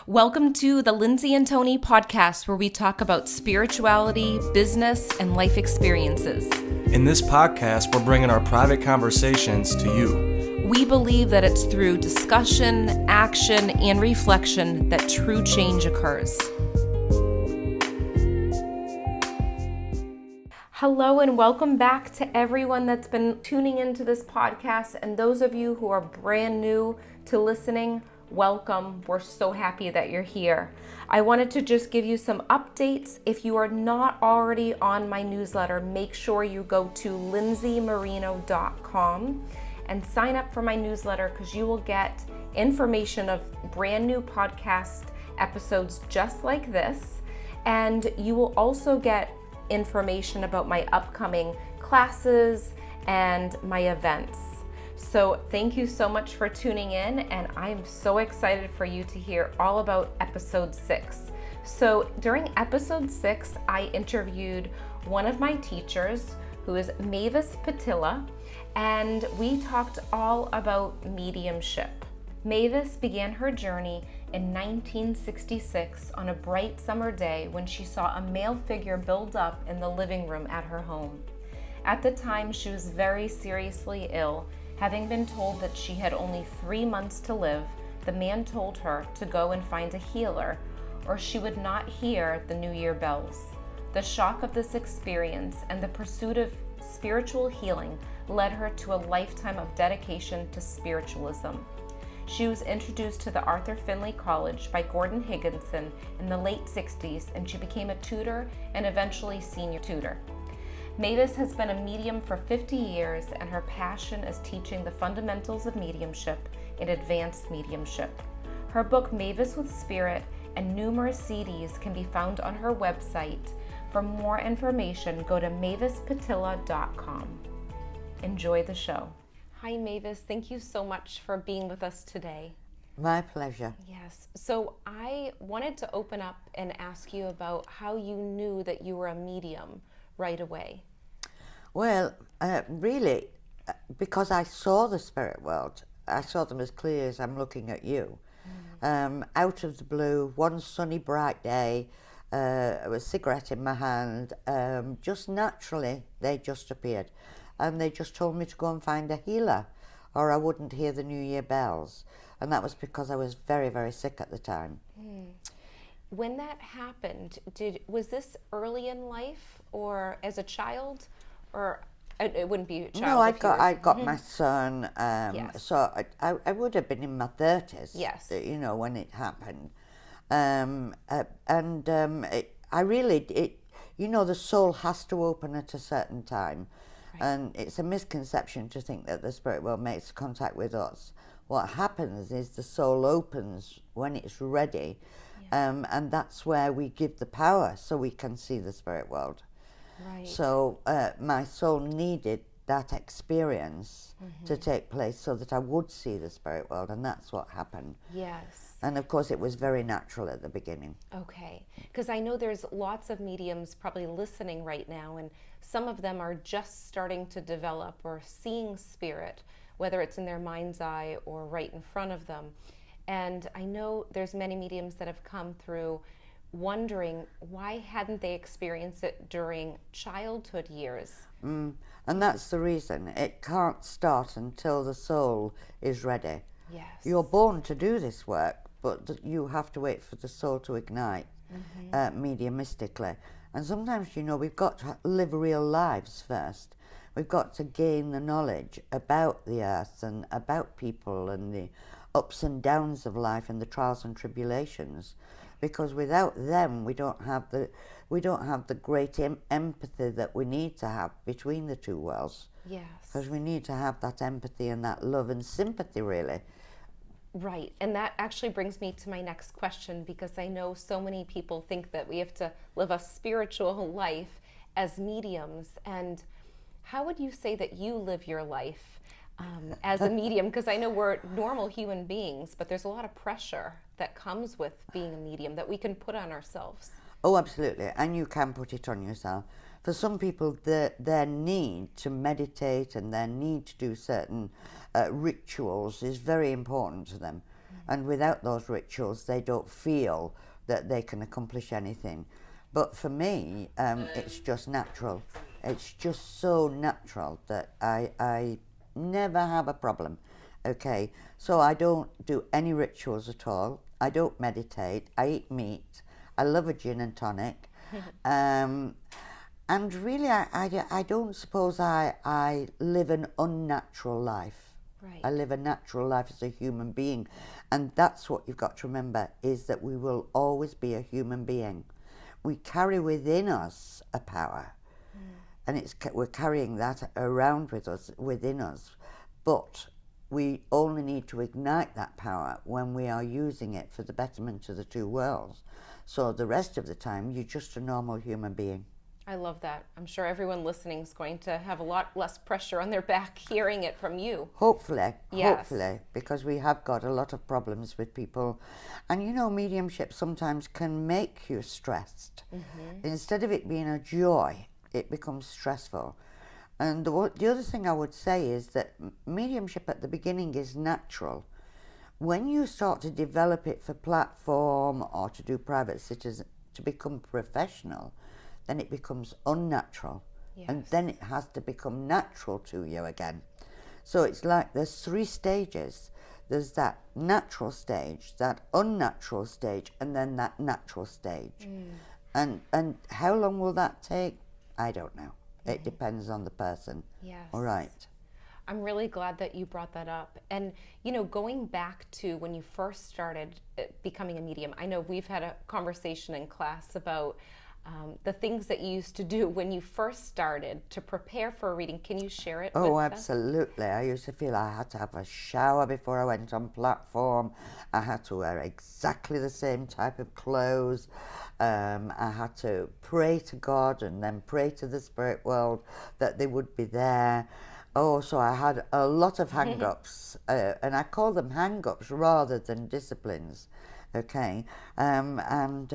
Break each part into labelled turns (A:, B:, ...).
A: Welcome to the Lindsay and Tony Podcast, where we talk about spirituality, business, and life experiences.
B: In this podcast, we're bringing our private conversations to you.
A: We believe that it's through discussion, action, and reflection that true change occurs. Hello and welcome back to everyone that's been tuning into this podcast, and those of you who are brand new to listening, welcome. We're so happy that you're here. I wanted to just give you some updates. If you are not already on my newsletter, make sure you go to lindsaymarino.com and sign up for my newsletter, because you will get information of brand new podcast episodes just like this. And you will also get information about my upcoming classes and my events. So thank you so much for tuning in, and I'm so excited for you to hear all about episode 6. So during episode 6, I interviewed one of my teachers, who is Mavis Pittilla, and we talked all about mediumship. Mavis began her journey in 1966 on a bright summer day when she saw a male figure build up in the living room at her home. At the time, she was very seriously ill. Having been told that she had only 3 months to live, the man told her to go and find a healer, or she would not hear the New Year bells. The shock of this experience and the pursuit of spiritual healing led her to a lifetime of dedication to spiritualism. She was introduced to the Arthur Findlay College by Gordon Higginson in the late 60s, and she became a tutor and eventually senior tutor. Mavis has been a medium for 50 years, and her passion is teaching the fundamentals of mediumship and advanced mediumship. Her book, Mavis with Spirit, and numerous CDs can be found on her website. For more information, go to mavispittilla.com. Enjoy the show. Hi, Mavis. Thank you so much for being with us today.
C: My pleasure.
A: Yes. So I wanted to open up and ask you about how you knew that you were a medium right away.
C: Well, really, because I saw the spirit world. I saw them as clear as I'm looking at you. Out of the blue, one sunny, bright day, with a cigarette in my hand, just naturally, they just appeared. And they just told me to go and find a healer, or I wouldn't hear the New Year bells. And that was because I was very, very sick at the time.
A: When that happened, was this early in life, or as a child, or it wouldn't be a child?
C: No, I got my son.
A: Yes.
C: So I would have been in my 30s.
A: Yes.
C: You know, when it happened, you know, the soul has to open at a certain time. Right. And it's a misconception to think that the spirit world makes contact with us. What happens is the soul opens when it's ready. And that's where we give the power so we can see the spirit world. Right. So my soul needed that experience to take place so that I would see the spirit world, and that's what happened.
A: Yes.
C: And of course it was very natural at the beginning.
A: Okay, because I know there's lots of mediums probably listening right now, and some of them are just starting to develop or seeing spirit, whether it's in their mind's eye or right in front of them. And I know there's many mediums that have come through wondering why hadn't they experienced it during childhood years.
C: And that's the reason. It can't start until the soul is ready.
A: Yes.
C: You're born to do this work, but you have to wait for the soul to ignite mediumistically. And sometimes, you know, we've got to live real lives first. We've got to gain the knowledge about the earth and about people and the ups and downs of life and the trials and tribulations, because without them we don't have the great empathy that we need to have between the two worlds.
A: Yes.
C: Because we need to have that empathy and that love and sympathy, really.
A: Right, and that actually brings me to my next question, because I know so many people think that we have to live a spiritual life as mediums. And how would you say that you live your life as a medium? Because I know we're normal human beings, but there's a lot of pressure that comes with being a medium that we can put on ourselves.
C: Oh, absolutely, and you can put it on yourself. For some people, their need to meditate and their need to do certain rituals is very important to them. And without those rituals, they don't feel that they can accomplish anything. But for me, it's just natural. It's just so natural that I never have a problem. Okay, so I don't do any rituals at all. I don't meditate. I eat meat. I love a gin and tonic. And really, I don't suppose I live an unnatural life.
A: Right.
C: I live a natural life as a human being. And that's what you've got to remember, is that we will always be a human being. We carry within us a power. And we're carrying that around with us, within us. But we only need to ignite that power when we are using it for the betterment of the two worlds. So the rest of the time, you're just a normal human being.
A: I love that. I'm sure everyone listening is going to have a lot less pressure on their back hearing it from you.
C: Hopefully,
A: Yes.
C: hopefully, because we have got a lot of problems with people. And you know, mediumship sometimes can make you stressed. Instead of it being a joy, it becomes stressful. And the other thing I would say is that mediumship at the beginning is natural. When you start to develop it for platform or to do private sitters, to become professional, then it becomes unnatural.
A: Yes.
C: And then it has to become natural to you again. So it's like there's 3 stages. There's that natural stage, that unnatural stage, and then that natural stage. And how long will that take? I don't know. It depends on the person.
A: Yes.
C: All right.
A: I'm really glad that you brought that up. And, you know, going back to when you first started becoming a medium, I know we've had a conversation in class about the things that you used to do when you first started to prepare for a reading. Can you share it with us?
C: Absolutely. I used to feel I had to have a shower before I went on platform. I had to wear exactly the same type of clothes. I had to pray to God and then pray to the spirit world that they would be there. So I had a lot of hang-ups, and I call them hang-ups rather than disciplines. Okay, and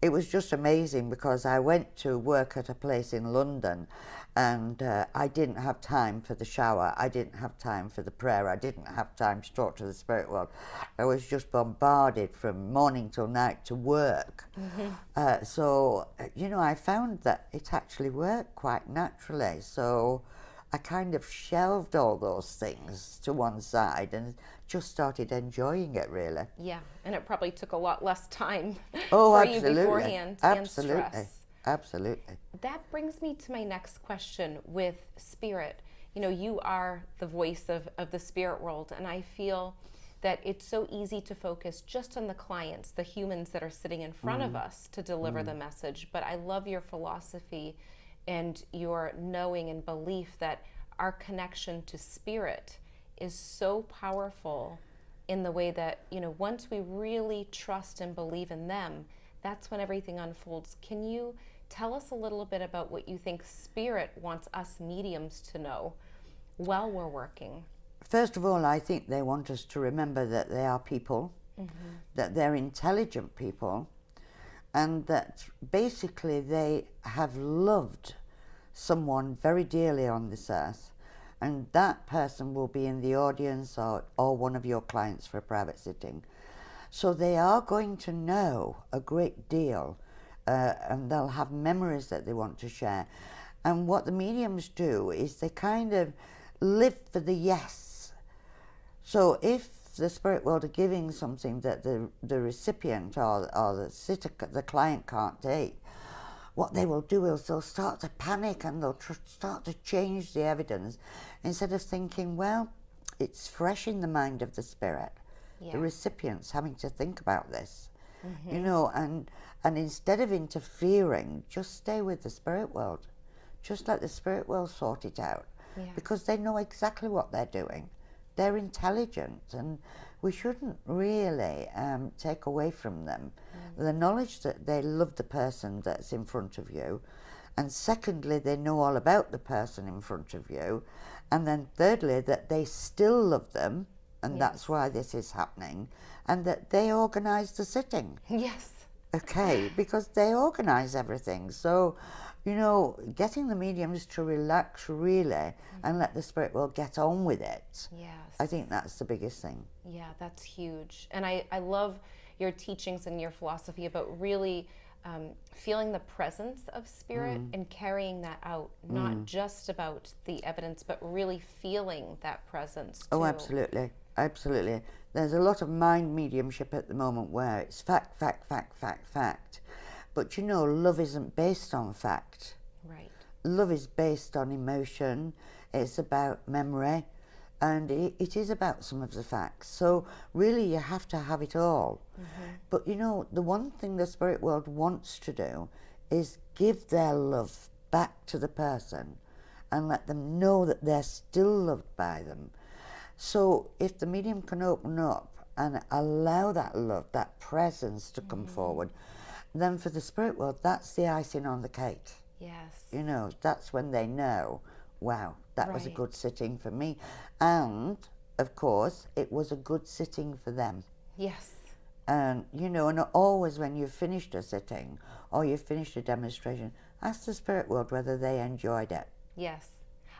C: it was just amazing because I went to work at a place in London, and I didn't have time for the shower, I didn't have time for the prayer, I didn't have time to talk to the spirit world. I was just bombarded from morning till night to work. So, you know, I found that it actually worked quite naturally. So I kind of shelved all those things to one side and just started enjoying it, really.
A: Yeah, and it probably took a lot less time
C: Oh,
A: for
C: absolutely.
A: you beforehand
C: Absolutely.
A: and stress.
C: Absolutely.
A: That brings me to my next question with spirit. You know, you are the voice of the spirit world, and I feel that it's so easy to focus just on the clients, the humans that are sitting in front of us to deliver the message. But I love your philosophy and your knowing and belief that our connection to spirit is so powerful in the way that, you know, once we really trust and believe in them, that's when everything unfolds. Can you tell us a little bit about what you think spirit wants us mediums to know while we're working?
C: First of all, I think they want us to remember that they are people, that they're intelligent people, and that basically they have loved someone very dearly on this earth, and that person will be in the audience or one of your clients for a private sitting. So they are going to know a great deal, and they'll have memories that they want to share. And what the mediums do is they kind of live for the yes. So if the spirit world are giving something that the recipient or the sitter, the client can't take, what they will do is they'll start to panic and they'll start to change the evidence instead of thinking, well, it's fresh in the mind of the spirit.
A: Yeah.
C: The recipient's having to think about this, you know, and instead of interfering, just stay with the spirit world. Just let the spirit world sort it out, because they know exactly what they're doing. They're intelligent, and we shouldn't really take away from them the knowledge that they love the person that's in front of you, and secondly, they know all about the person in front of you, and then thirdly, that they still love them, and that's why this is happening, and that they organise the sitting.
A: Yes.
C: Okay, because they organise everything. So, you know, getting the mediums to relax really and let the spirit world get on with it.
A: Yes.
C: I think that's the biggest thing.
A: Yeah, that's huge. And I love your teachings and your philosophy about really feeling the presence of spirit and carrying that out, not just about the evidence, but really feeling that presence too.
C: Oh, absolutely. Absolutely. There's a lot of mind mediumship at the moment where it's fact, fact, fact, fact, fact. But you know, love isn't based on fact.
A: Right.
C: Love is based on emotion. It's about memory. And it is about some of the facts. So really you have to have it all. But you know, the one thing the spirit world wants to do is give their love back to the person and let them know that they're still loved by them. So if the medium can open up and allow that love, that presence to come forward, then for the spirit world, that's the icing on the cake.
A: Yes.
C: You know, that's when they know, wow, that was a
A: Right.
C: good sitting for me. And, of course, it was a good sitting for them.
A: Yes.
C: And, you know, and always when you've finished a sitting or you've finished a demonstration, ask the spirit world whether they enjoyed it.
A: Yes.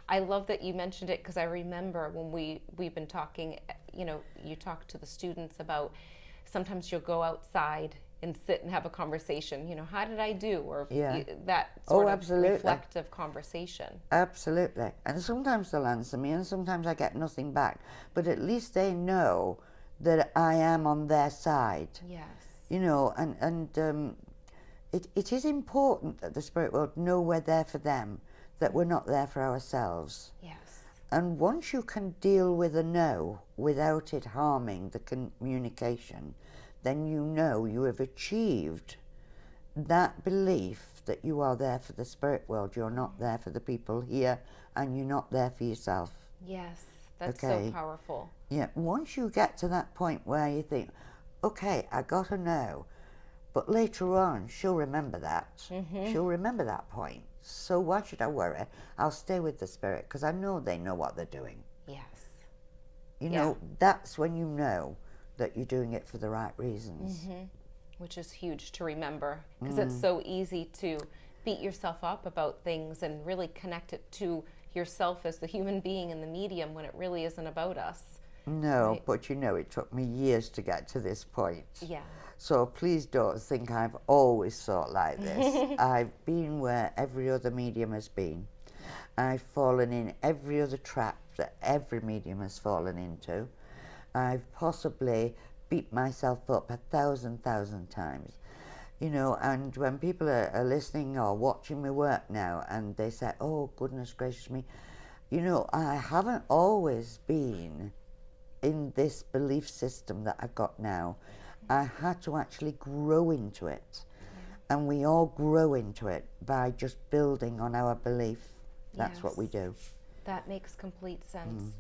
A: I love that you mentioned it, because I remember when we've been talking, you know, you talk to the students about sometimes you'll go outside and sit and have a conversation, you know, how did I do? Or
C: Yeah.
A: that sort of
C: absolutely.
A: reflective conversation.
C: Absolutely. And sometimes they'll answer me and sometimes I get nothing back. But at least they know that I am on their side.
A: Yes.
C: You know, and it is important that the spirit world know we're there for them, that we're not there for ourselves.
A: Yes.
C: And once you can deal with a no without it harming the communication, then you know you have achieved that belief that you are there for the spirit world. You're not there for the people here, and you're not there for yourself.
A: Yes. That's
C: Okay.
A: so powerful.
C: Yeah, once you get to that point where you think, okay, I got a no, but later on she'll remember that. She'll remember that point. So why should I worry? I'll stay with the spirit because I know they know what they're doing.
A: Yes.
C: You know, that's when you know that you're doing it for the right reasons.
A: Which is huge to remember, because it's so easy to beat yourself up about things and really connect it to yourself as the human being in the medium when it really isn't about us.
C: No,
A: Right.
C: but you know, it took me years to get to this point.
A: Yeah.
C: So please don't think I've always thought like this. I've been where every other medium has been. I've fallen in every other trap that every medium has fallen into. I've possibly beat myself up 1,000 times. You know, and when people are listening or watching me work now and they say, oh, goodness gracious me, you know, I haven't always been in this belief system that I've got now. I had to actually grow into it. And we all grow into it by just building on our belief. That's what we do.
A: That makes complete sense.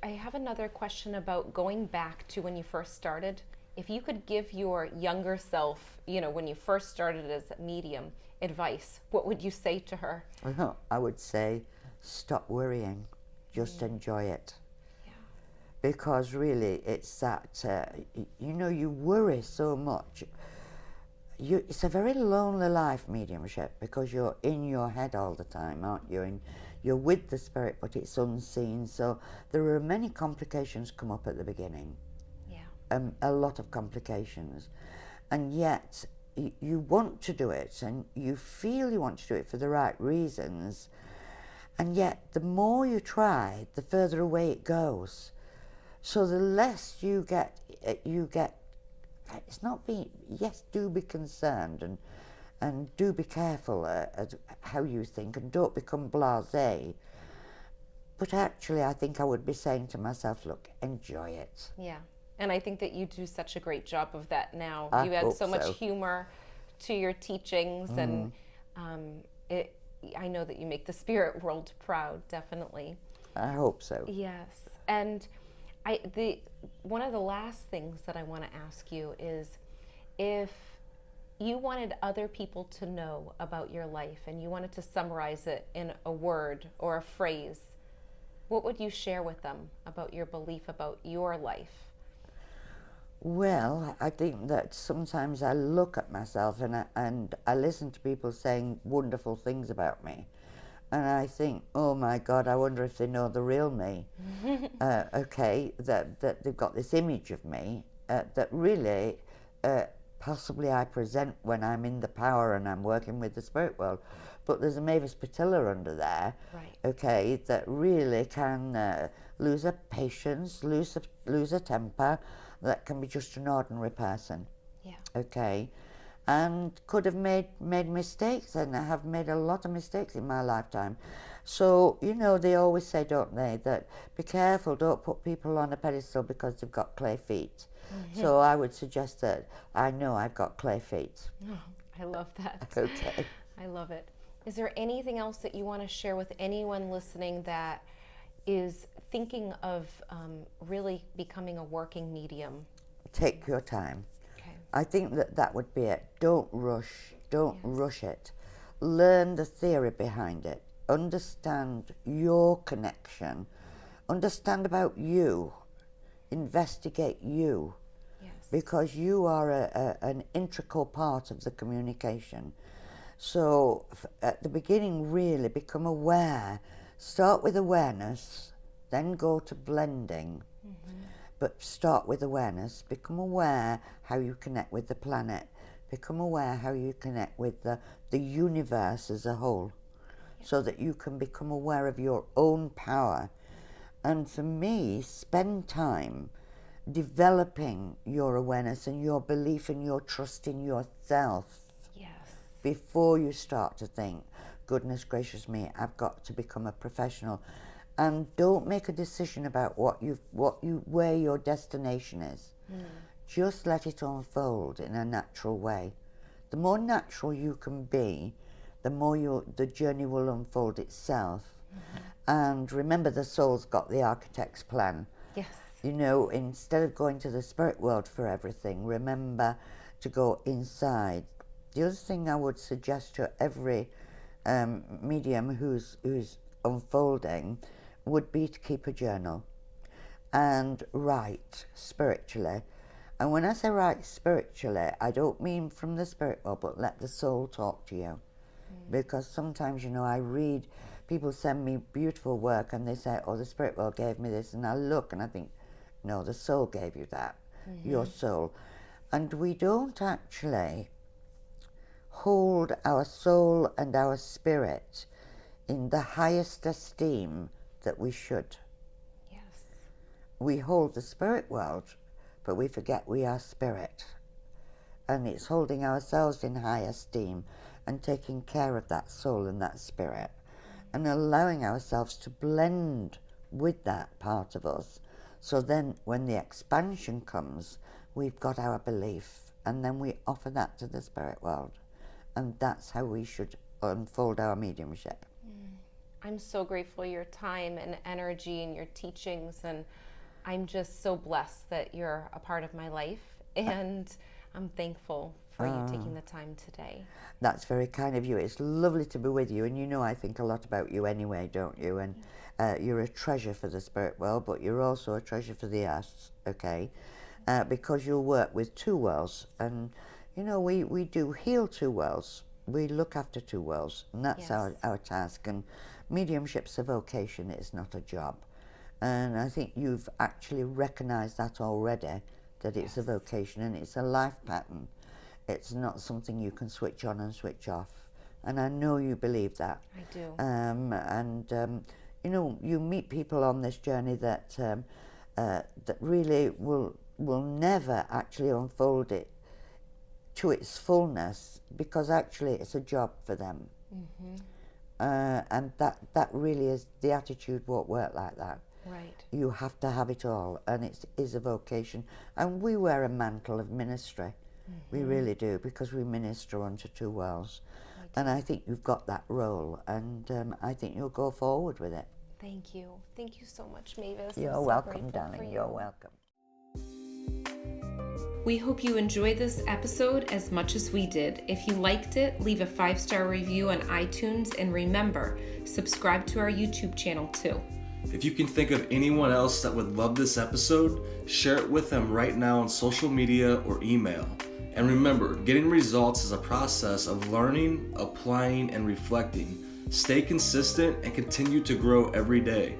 A: I have another question about going back to when you first started. If you could give your younger self, you know, when you first started as a medium, advice, what would you say to her?
C: I would say, stop worrying. Just enjoy it. Because really, it's that, you know, you worry so much. It's a very lonely life, mediumship, because you're in your head all the time, aren't you? You're with the spirit, but it's unseen. So there are many complications come up at the beginning.
A: Yeah.
C: A lot of complications. And yet, you want to do it, and you feel you want to do it for the right reasons. And yet, the more you try, the further away it goes. So the less you get, it's not being, yes, do be concerned and do be careful at how you think and don't become blasé. But actually, I think I would be saying to myself, look, enjoy it.
A: Yeah. And I think that you do such a great job of that now.
C: I
A: You add
C: hope
A: so much
C: so.
A: humor to your teachings, and I know that you make the spirit world proud, definitely.
C: I hope so.
A: Yes. And one of the last things that I want to ask you is, if you wanted other people to know about your life and you wanted to summarize it in a word or a phrase, what would you share with them about your belief about your life?
C: Well, I think that sometimes I look at myself and I listen to people saying wonderful things about me, and I think, oh my God, I wonder if they know the real me. Okay, that they've got this image of me that really possibly I present when I'm in the power and I'm working with the spirit world, but there's a Mavis Pittilla under there,
A: Right.
C: okay, that really can lose her patience, lose her temper, that can be just an ordinary person.
A: Yeah.
C: Okay, and could have made mistakes, and I have made a lot of mistakes in my lifetime. So, you know, they always say, don't they, that be careful, don't put people on a pedestal because they've got clay feet. So I would suggest that I know I've got clay feet.
A: Oh, I love that.
C: Okay.
A: I love it. Is there anything else that you want to share with anyone listening that is thinking of really becoming a working medium?
C: Take your time.
A: Okay.
C: I think that would be it. Don't rush. Don't rush it. Learn the theory behind it. Understand your connection. Understand about you. Investigate you.
A: Yes.
C: Because you are an integral part of the communication. So at the beginning, really become aware. Start with awareness, then go to blending. But start with awareness. Become aware how you connect with the planet. Become aware how you connect with the universe as a whole, so that you can become aware of your own power. And for me, spend time developing your awareness and your belief and your trust in yourself.
A: Yes.
C: Before you start to think, goodness gracious me, I've got to become a professional. And don't make a decision about where your destination is. Just let it unfold in a natural way. The more natural you can be, the more the journey will unfold itself. And remember, the soul's got the architect's plan.
A: Yes.
C: You know, instead of going to the spirit world for everything, remember to go inside. The other thing I would suggest to every medium who's unfolding would be to keep a journal and write spiritually. And when I say write spiritually, I don't mean from the spirit world, but let the soul talk to you. Because sometimes, you know, I read, people send me beautiful work and they say, oh, the spirit world gave me this, and I look and I think, no, the soul gave you that, your soul. And we don't actually hold our soul and our spirit in the highest esteem that we should.
A: Yes.
C: We hold the spirit world, but we forget we are spirit. And it's holding ourselves in high esteem and taking care of that soul and that spirit and allowing ourselves to blend with that part of us. So then when the expansion comes, we've got our belief, and then we offer that to the spirit world. And that's how we should unfold our mediumship.
A: I'm so grateful for your time and energy and your teachings, and I'm just so blessed that you're a part of my life, and I'm thankful for you taking the time today.
C: That's very kind of you. It's lovely to be with you, and you know I think a lot about you anyway, don't you? And you're a treasure for the spirit world, but you're also a treasure for the earth, okay? Because you'll work with two worlds, and you know we do heal two worlds. We look after two worlds, and that's our task. And mediumship's a vocation, it's not a job. And I think you've actually recognised that already, that it's a vocation and it's a life pattern. It's not something you can switch on and switch off. And I know you believe that.
A: I do.
C: You know, you meet people on this journey that that really will never actually unfold it to its fullness, because actually it's a job for them. And that really is, the attitude won't work like that.
A: Right.
C: You have to have it all, and it is a vocation. And we wear a mantle of ministry. We really do, because we minister unto two worlds. And I think you've got that role, and I think you'll go forward with it.
A: Thank you. Thank you so much, Mavis.
C: You're
A: I'm so
C: welcome,
A: grateful
C: darling.
A: for you.
C: You're welcome.
A: We hope you enjoyed this episode as much as we did. If you liked it, leave a 5-star review on iTunes, and remember, subscribe to our YouTube channel too.
B: If you can think of anyone else that would love this episode, share it with them right now on social media or email. And remember, getting results is a process of learning, applying, and reflecting. Stay consistent and continue to grow every day.